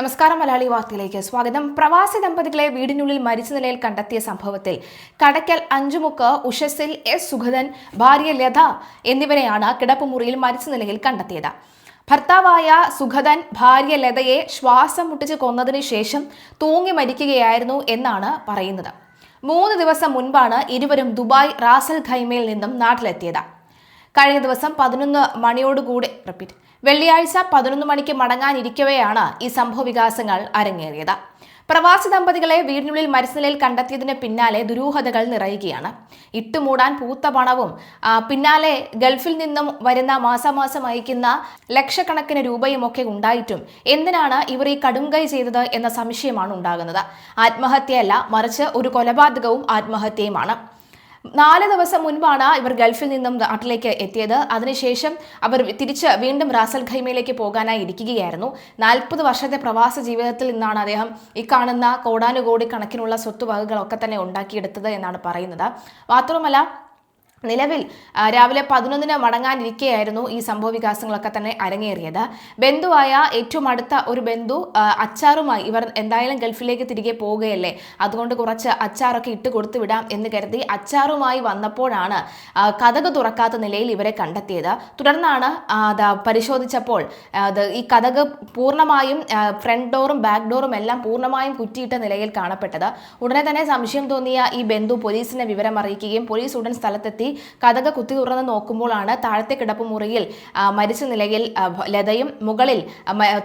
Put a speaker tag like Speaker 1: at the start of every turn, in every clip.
Speaker 1: നമസ്കാരം. മലയാളി വാർത്തയിലേക്ക് സ്വാഗതം. പ്രവാസി ദമ്പതികളെ വീടിനുള്ളിൽ മരിച്ച നിലയിൽ കണ്ടെത്തിയ സംഭവത്തിൽ കടയ്ക്കൽ അഞ്ചുമുക്ക് ഉഷസിൽ എസ് സുഗതൻ, ഭാര്യ ലത എന്നിവരെയാണ് കിടപ്പുമുറിയിൽ മരിച്ച നിലയിൽ കണ്ടെത്തിയത്. ഭർത്താവായ സുഗതൻ ഭാര്യ ലതയെ ശ്വാസം മുട്ടിച്ച് കൊന്നതിന് ശേഷം തൂങ്ങി മരിക്കുകയായിരുന്നു എന്നാണ് പറയുന്നത്. 3 ദിവസം മുൻപാണ് ഇരുവരും ദുബായ് റാസൽ ഖൈമയിൽ നിന്നും നാട്ടിലെത്തിയത്. കഴിഞ്ഞ ദിവസം 11 മണിയോടുകൂടി വെള്ളിയാഴ്ച 11 മണിക്ക് മടങ്ങാനിരിക്കവെയാണ് ഈ സംഭവ വികാസങ്ങൾ അരങ്ങേറിയത്. പ്രവാസി ദമ്പതികളെ വീടിനുള്ളിൽ മരിച്ച നിലയിൽ കണ്ടെത്തിയതിന് പിന്നാലെ ദുരൂഹതകൾ നിറയുകയാണ്. ഇട്ടുമൂടാൻ പൂത്ത പണവും പിന്നാലെ ഗൾഫിൽ നിന്നും വരുന്ന മാസാമാസം അയക്കുന്ന ലക്ഷക്കണക്കിന് രൂപയും ഒക്കെ ഉണ്ടായിട്ടും എന്തിനാണ് ഇവർ ഈ കടുംകൈ ചെയ്തത് എന്ന സംശയമാണ് ഉണ്ടാകുന്നത്. ആത്മഹത്യയല്ല, മറിച്ച് ഒരു കൊലപാതകവും ആത്മഹത്യയുമാണ്. 4 ദിവസം മുൻപാണ് ഇവർ ഗൾഫിൽ നിന്നും നാട്ടിലേക്ക് എത്തിയത്. അതിനുശേഷം അവർ തിരിച്ച് വീണ്ടും റാസൽ ഖൈമയിലേക്ക് പോകാനായി ഇരിക്കുകയായിരുന്നു. 40 വർഷത്തെ പ്രവാസ ജീവിതത്തിൽ നിന്നാണ് അദ്ദേഹം ഈ കാണുന്ന കോടാനുകോടി കണക്കിനുള്ള സ്വത്തുവകകളൊക്കെ തന്നെ ഉണ്ടാക്കിയെടുത്തത് എന്നാണ് പറയുന്നത്. മാത്രമല്ല, നിലവിൽ രാവിലെ 11 മടങ്ങാനിരിക്കെയായിരുന്നു ഈ സംഭവ വികാസങ്ങളൊക്കെ തന്നെ അരങ്ങേറിയത്. ബന്ധുവായ ഏറ്റവും അടുത്ത ഒരു ബന്ധു അച്ചാറുമായി ഇവർ എന്തായാലും ഗൾഫിലേക്ക് തിരികെ പോവുകയല്ലേ, അതുകൊണ്ട് കുറച്ച് അച്ചാറൊക്കെ ഇട്ട് കൊടുത്തു വിടാം എന്ന് കരുതി അച്ചാറുമായി വന്നപ്പോഴാണ് കതക് തുറക്കാത്ത നിലയിൽ ഇവരെ കണ്ടെത്തിയത്. തുടർന്നാണ് പരിശോധിച്ചപ്പോൾ ഈ കതക് പൂർണ്ണമായും ഫ്രണ്ട് ഡോറും ബാക്ക് ഡോറും എല്ലാം പൂർണ്ണമായും കുറ്റിയിട്ട നിലയിൽ കാണപ്പെട്ടത്. ഉടനെ തന്നെ സംശയം തോന്നിയ ഈ ബന്ധു പോലീസിനെ വിവരം അറിയിക്കുകയും പോലീസ് ഉടൻ സ്ഥലത്തെത്തി കതക് കുത്തി തുറന്ന് നോക്കുമ്പോഴാണ് താഴത്തെ കിടപ്പുമുറിയിൽ മരിച്ച നിലയിൽ ലതയും മുകളിൽ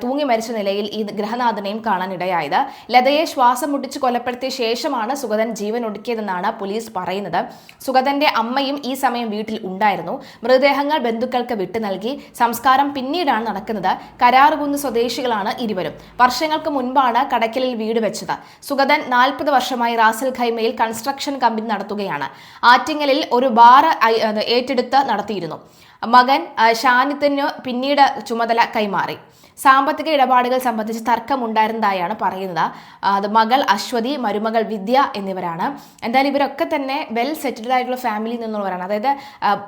Speaker 1: തൂങ്ങി മരിച്ച നിലയിൽ ഈ ഗൃഹനാഥനെയും കാണാനിടയായത്. ലതയെ ശ്വാസം മുട്ടിച്ച് കൊലപ്പെടുത്തിയ ശേഷമാണ് സുഗതൻ ജീവൻ ഒടുക്കിയതെന്നാണ് പോലീസ് പറയുന്നത്. സുഗതന്റെ അമ്മയും ഈ സമയം വീട്ടിൽ ഉണ്ടായിരുന്നു. മൃതദേഹങ്ങൾ ബന്ധുക്കൾക്ക് വിട്ടു നൽകി. സംസ്കാരം പിന്നീടാണ് നടക്കുന്നത്. കരാറുകുന്ന് സ്വദേശികളാണ് ഇരുവരും. വർഷങ്ങൾക്ക് മുൻപാണ് കടയ്ക്കലിൽ വീട് വെച്ചത്. സുഗതൻ 40 വർഷമായി റാസൽ ഖൈമയിൽ കൺസ്ട്രക്ഷൻ കമ്പനി നടത്തുകയാണ്. ആറ്റിങ്ങലിൽ ഒരു ബാർ ഏറ്റെടുത്ത് നടത്തിയിരുന്നു. മകൻ ഷാനിത്തിന് പിന്നീട് ചുമതല കൈമാറി. സാമ്പത്തിക ഇടപാടുകൾ സംബന്ധിച്ച് തർക്കമുണ്ടായിരുന്നതായാണ് പറയുന്നത്. അത് മകൾ അശ്വതി, മരുമകൾ വിദ്യ എന്നിവരാണ്. എന്തായാലും ഇവരൊക്കെ തന്നെ വെൽ സെറ്റിൽഡ് ആയിട്ടുള്ള ഫാമിലിയിൽ നിന്നുള്ളവരാണ്. അതായത്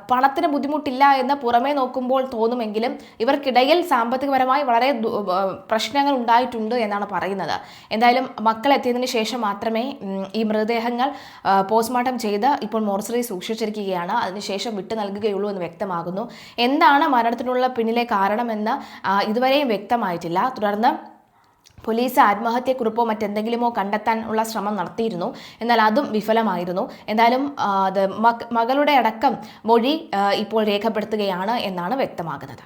Speaker 1: പണത്തിന് ബുദ്ധിമുട്ടില്ല എന്ന് പുറമേ നോക്കുമ്പോൾ തോന്നുമെങ്കിലും ഇവർക്കിടയിൽ സാമ്പത്തികപരമായി വളരെ പ്രശ്നങ്ങൾ ഉണ്ടായിട്ടുണ്ട് എന്നാണ് പറയുന്നത്. എന്തായാലും മക്കൾ എത്തിയതിന് ശേഷം മാത്രമേ ഈ മൃതദേഹങ്ങൾ പോസ്റ്റ്മോർട്ടം ചെയ്ത് ഇപ്പോൾ മോർച്ചറി സൂക്ഷിച്ചിരിക്കുകയാണ്. അതിനുശേഷം വിട്ടു നൽകുകയുള്ളൂ എന്ന് വ്യക്തമാകുന്നു. എന്താണ് മരണത്തിനുള്ള പിന്നിലെ കാരണമെന്ന് ഇതുവരെയും വ്യക്തമായിട്ടില്ല. തുടർന്ന് പോലീസ് ആത്മഹത്യക്കുറിപ്പോ മറ്റെന്തെങ്കിലുമോ കണ്ടെത്താനുള്ള ശ്രമം നടത്തിയിരുന്നു. എന്നാൽ അതും വിഫലമായിരുന്നു. എന്തായാലും മകളുടെ അടക്കം മൊഴി ഇപ്പോൾ രേഖപ്പെടുത്തുകയാണ് എന്നാണ് വ്യക്തമാകുന്നത്.